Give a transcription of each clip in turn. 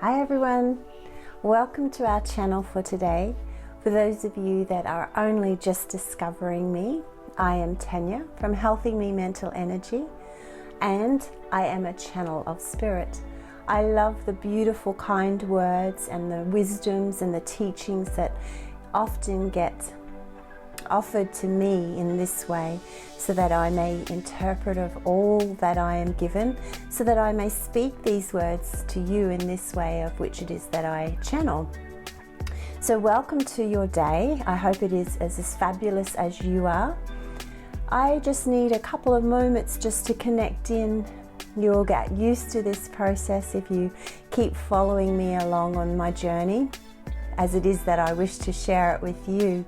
Hi everyone, welcome to our channel for today. For those of you that are only just discovering me, I am Tanya from Healthy Me Mental Energy, and I am a channel of spirit. I love the beautiful kind words and the wisdoms and the teachings that often get offered to me in this way, so that I may interpret of all that I am given, so that I may speak these words to you in this way of which it is that I channel. So welcome to your day. I hope it is as fabulous as you are. I just need a couple of moments just to connect in. You'll get used to this process if you keep following me along on my journey, as it is that I wish to share it with you.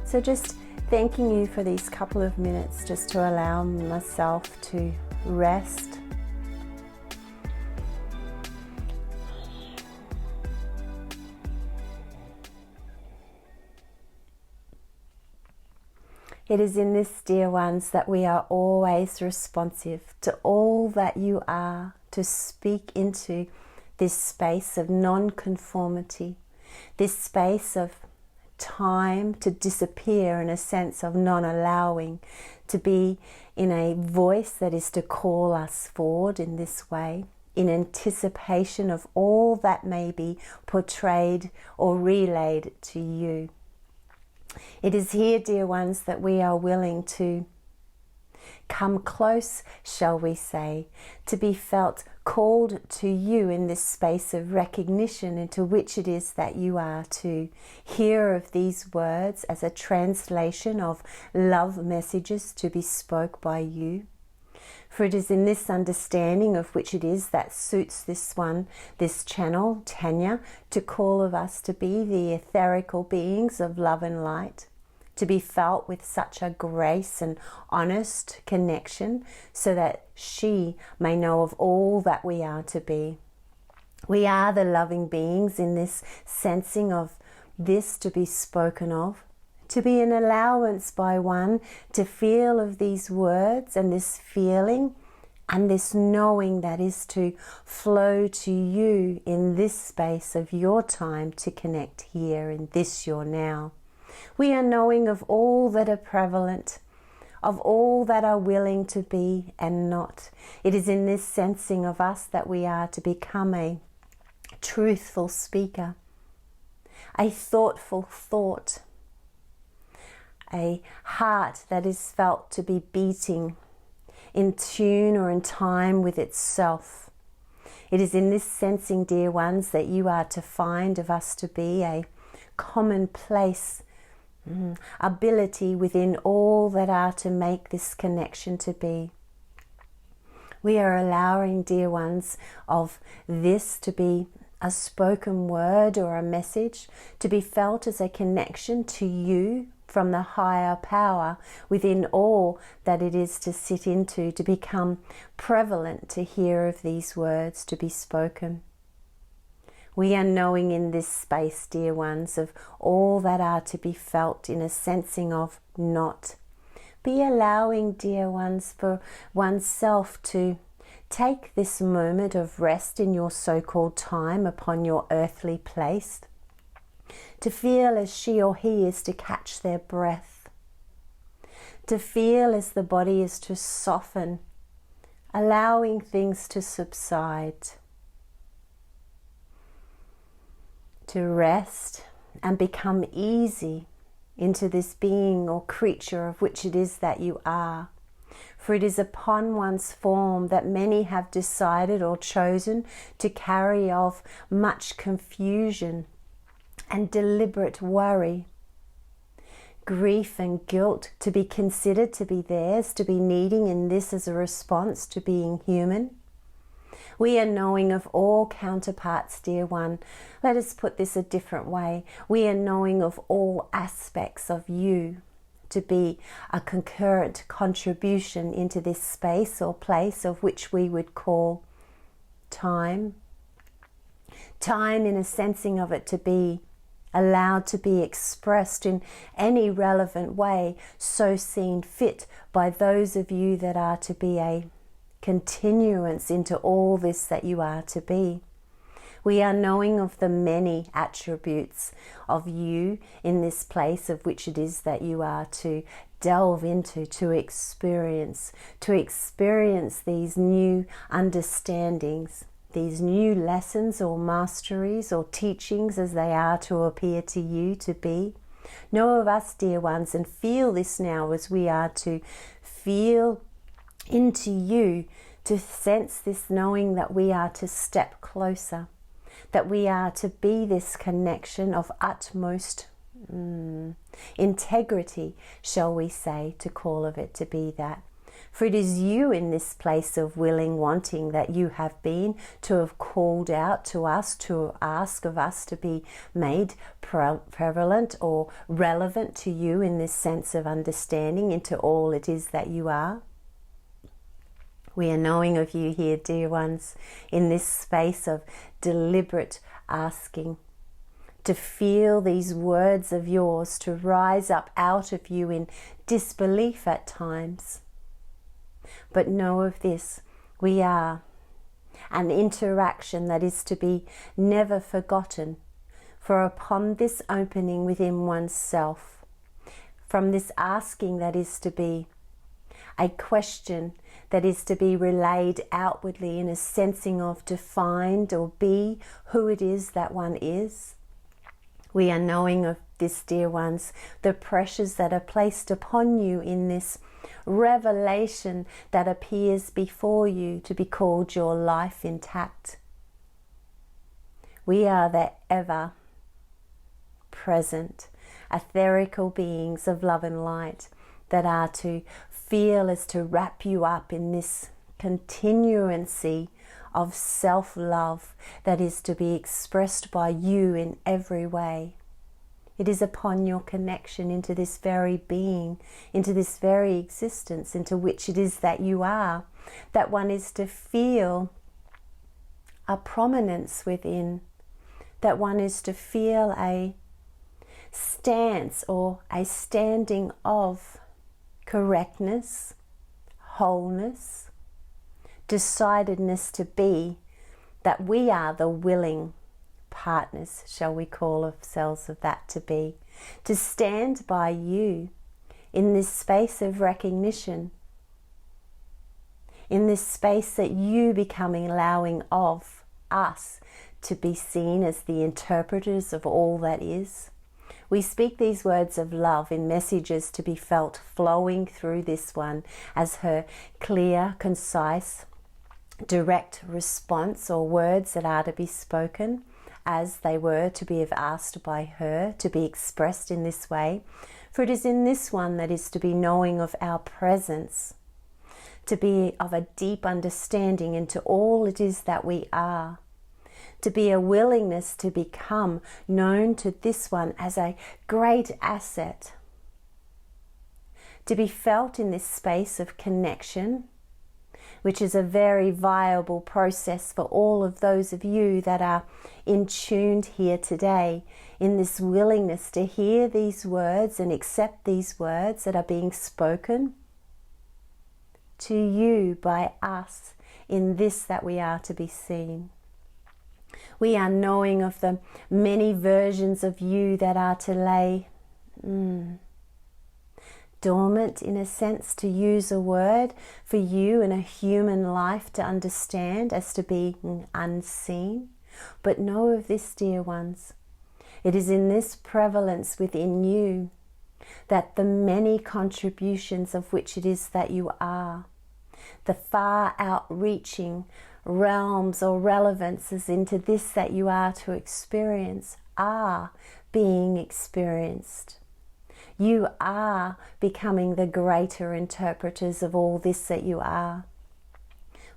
So just thanking you for these couple of minutes just to allow myself to rest. It is in this, dear ones, that we are always responsive to all that you are, to speak into this space of non-conformity, this space of time to disappear, in a sense of non-allowing, to be in a voice that is to call us forward in this way, in anticipation of all that may be portrayed or relayed to you. It is here, dear ones, that we are willing to come close, shall we say, to be felt called to you in this space of recognition, into which it is that you are to hear of these words as a translation of love messages to be spoke by you. For it is in this understanding of which it is that suits this channel, Tanya, to call of us to be the etherical beings of love and light, to be felt with such a grace and honest connection, so that she may know of all that we are to be. We are the loving beings in this sensing of this to be spoken of, to be an allowance by one to feel of these words and this feeling and this knowing that is to flow to you in this space of your time to connect here in this your now. We are knowing of all that are prevalent, of all that are willing to be and not. It is in this sensing of us that we are to become a truthful speaker, a thoughtful thought, a heart that is felt to be beating in tune or in time with itself. It is in this sensing, dear ones, that you are to find of us to be a commonplace ability within all that are to make this connection to be. We are allowing, dear ones, of this to be a spoken word or a message, to be felt as a connection to you from the higher power within all that it is to sit into, to become prevalent, to hear of these words to be spoken. We are knowing in this space, dear ones, of all that are to be felt in a sensing of not. Be allowing, dear ones, for oneself to take this moment of rest in your so-called time upon your earthly place, to feel as she or he is to catch their breath, to feel as the body is to soften, allowing things to subside, to rest and become easy into this being or creature of which it is that you are. For it is upon one's form that many have decided or chosen to carry off much confusion and deliberate worry, grief and guilt to be considered to be theirs, to be needing in this as a response to being human. We are knowing of all counterparts, dear one. Let us put this a different way. We are knowing of all aspects of you to be a concurrent contribution into this space or place of which we would call time. Time in a sensing of it to be allowed to be expressed in any relevant way, so seen fit by those of you that are to be a continuance into all this that you are to be. We are knowing of the many attributes of you in this place of which it is that you are to delve into, to experience these new understandings, these new lessons or masteries or teachings as they are to appear to you to be. Know of us, dear ones, and feel this now as we are to feel into you, to sense this knowing that we are to step closer, that we are to be this connection of utmost integrity, shall we say, to call of it to be that. For it is you in this place of willing, wanting that you have been to have called out to us, to ask of us to be made prevalent or relevant to you in this sense of understanding into all it is that you are. We are knowing of you here, dear ones, in this space of deliberate asking, to feel these words of yours to rise up out of you in disbelief at times. But know of this, we are an interaction that is to be never forgotten, for upon this opening within oneself, from this asking that is to be a question that is to be relayed outwardly in a sensing of to find or be who it is that one is. We are knowing of this, dear ones, the pressures that are placed upon you in this revelation that appears before you to be called your life intact. We are the ever present etherical beings of love and light that are to feel as to wrap you up in this continuancy of self-love that is to be expressed by you in every way. It is upon your connection into this very being, into this very existence, into which it is that you are, that one is to feel a prominence within, that one is to feel a stance or a standing of correctness, wholeness, decidedness to be, that we are the willing partners, shall we call ourselves of that to be, to stand by you in this space of recognition, in this space that you becoming allowing of us to be seen as the interpreters of all that is. We speak these words of love in messages to be felt flowing through this one as her clear, concise, direct response, or words that are to be spoken as they were to be asked by her to be expressed in this way. For it is in this one that is to be knowing of our presence, to be of a deep understanding into all it is that we are, to be a willingness to become known to this one as a great asset, to be felt in this space of connection, which is a very viable process for all of those of you that are in tuned here today, in this willingness to hear these words and accept these words that are being spoken to you by us in this that we are to be seen. We are knowing of the many versions of you that are to lay dormant, in a sense, to use a word for you in a human life to understand as to be unseen. But know of this, dear ones, it is in this prevalence within you that the many contributions of which it is that you are, the far outreaching realms or relevances into this that you are to experience, are being experienced. You are becoming the greater interpreters of all this that you are.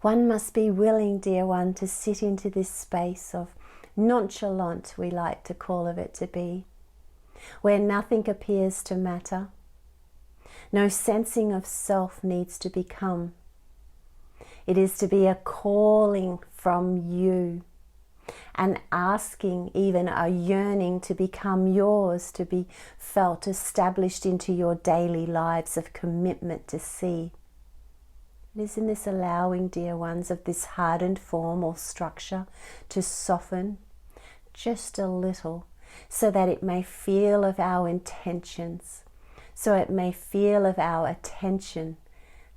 One must be willing, dear one, to sit into this space of nonchalant, we like to call of it to be, where nothing appears to matter. No sensing of self needs to become. It is to be a calling from you, and asking, even a yearning to become yours, to be felt, established into your daily lives of commitment to see. It is in this allowing, dear ones, of this hardened form or structure to soften just a little, so that it may feel of our intentions, so it may feel of our attention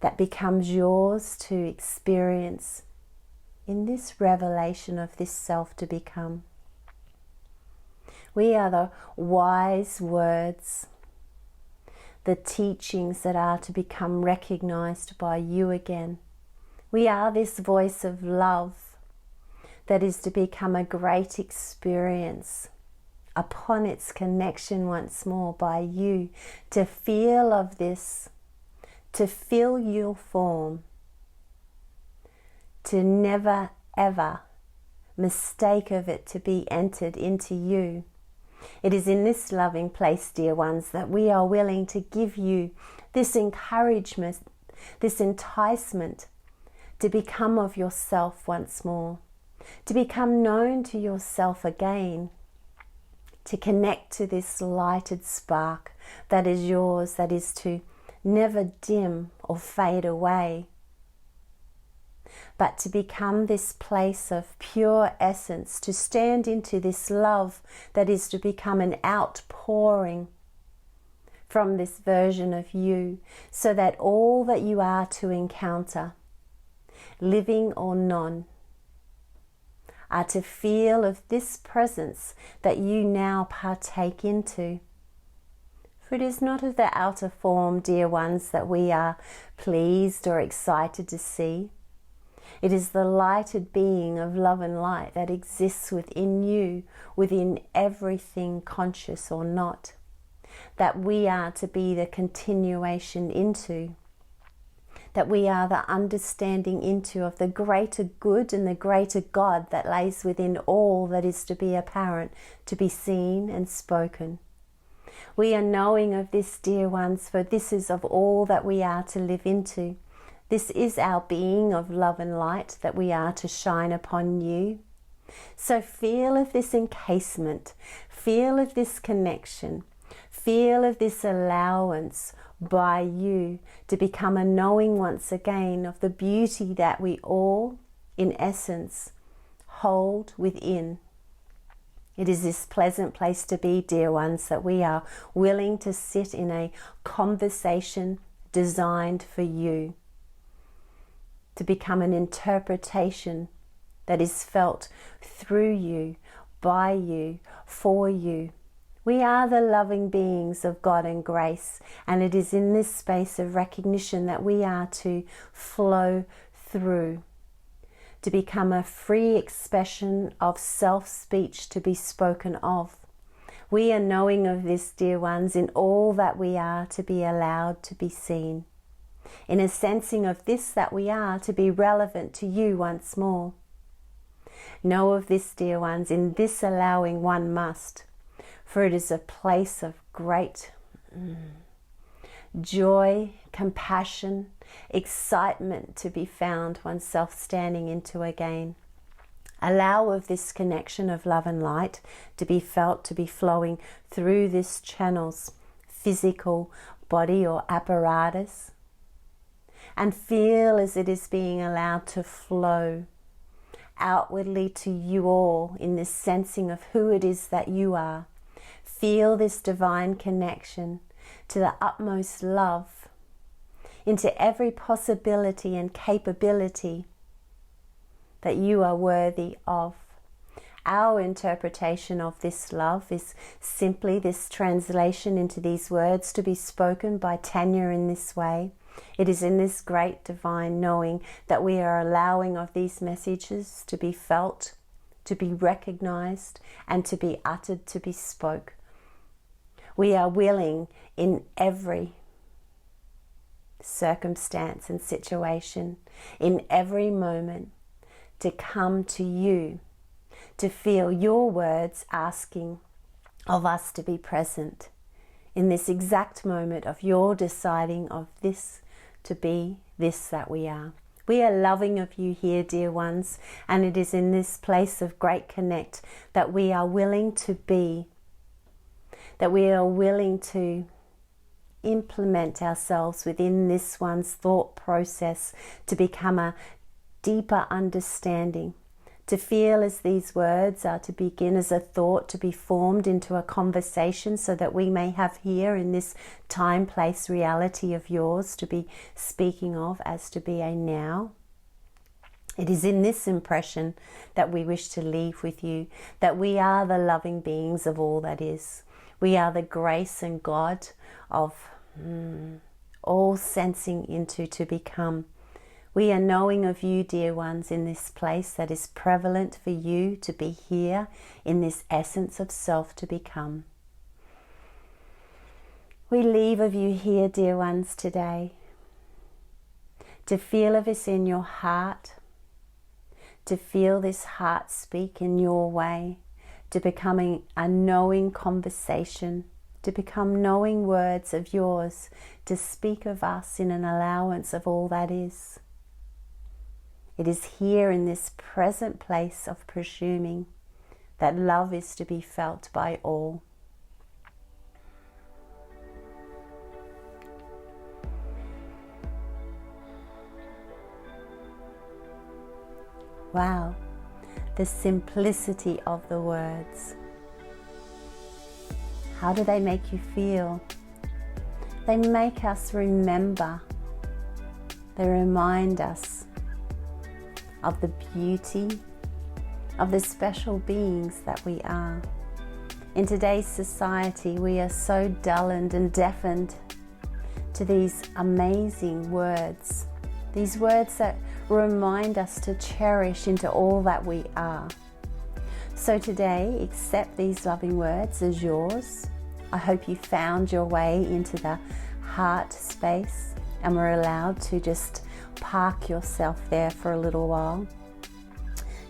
that becomes yours to experience in this revelation of this self to become. We are the wise words, the teachings that are to become recognized by you again. We are this voice of love that is to become a great experience upon its connection once more by you, to feel of this, to feel your form, to never ever mistake of it to be entered into you. It is in this loving place, dear ones, that we are willing to give you this encouragement, this enticement to become of yourself once more, to become known to yourself again, to connect to this lighted spark that is yours, that is to never dim or fade away, but to become this place of pure essence, to stand into this love that is to become an outpouring from this version of you, so that all that you are to encounter, living or non, are to feel of this presence that you now partake into. For it is not of the outer form, dear ones, that we are pleased or excited to see. It is the lighted being of love and light that exists within you, within everything conscious or not, that we are to be the continuation into, that we are the understanding into of the greater good and the greater God that lays within all that is to be apparent, to be seen and spoken. We are knowing of this, dear ones, for this is of all that we are to live into. This is our being of love and light that we are to shine upon you. So feel of this encasement, feel of this connection, feel of this allowance by you to become a knowing once again of the beauty that we all, in essence, hold within. It is this pleasant place to be, dear ones, that we are willing to sit in a conversation designed for you, to become an interpretation that is felt through you, by you, for you. We are the loving beings of God and grace, and it is in this space of recognition that we are to flow through, to become a free expression of self-speech to be spoken of. We are knowing of this, dear ones, in all that we are to be allowed to be seen, in a sensing of this that we are to be relevant to you once more. Know of this, dear ones, in this allowing one must, for it is a place of great joy, compassion, excitement to be found oneself standing into again. Allow of this connection of love and light to be felt, to be flowing through this channel's physical body or apparatus, and feel as it is being allowed to flow outwardly to you all in this sensing of who it is that you are. Feel this divine connection to the utmost love, into every possibility and capability that you are worthy of. Our interpretation of this love is simply this translation into these words to be spoken by Tanya in this way. It is in this great divine knowing that we are allowing of these messages to be felt, to be recognized, and to be uttered, to be spoke. We are willing in every circumstance and situation, in every moment, to come to you, to feel your words asking of us to be present in this exact moment of your deciding of this to be this that we are. We are loving of you here, dear ones, and it is in this place of great connect that we are willing to be, that we are willing to implement ourselves within this one's thought process to become a deeper understanding, to feel as these words are to begin as a thought to be formed into a conversation so that we may have here in this time, place, reality of yours to be speaking of as to be a now. It is in this impression that we wish to leave with you, that we are the loving beings of all that is. We are the grace and God of all sensing into to become. We are knowing of you, dear ones, in this place that is prevalent for you to be here in this essence of self to become. We leave of you here, dear ones, today to feel of this in your heart, to feel this heart speak in your way, to becoming a knowing conversation, to become knowing words of yours, to speak of us in an allowance of all that is. It is here in this present place of presuming that love is to be felt by all. Wow, the simplicity of the words. How do they make you feel? They make us remember. They remind us of the beauty of the special beings that we are. In today's society, we are so dulled and deafened to these amazing words, these words that remind us to cherish into all that we are. So today, accept these loving words as yours. I hope you found your way into the heart space and were allowed to just park yourself there for a little while,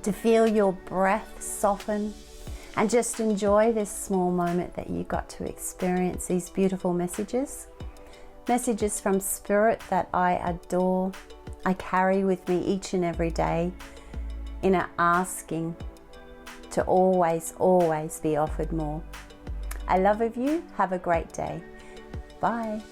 to feel your breath soften and just enjoy this small moment that you got to experience these beautiful messages from Spirit that I adore. I carry with me each and every day in an asking to always, always be offered more. I love of you. Have a great day. Bye.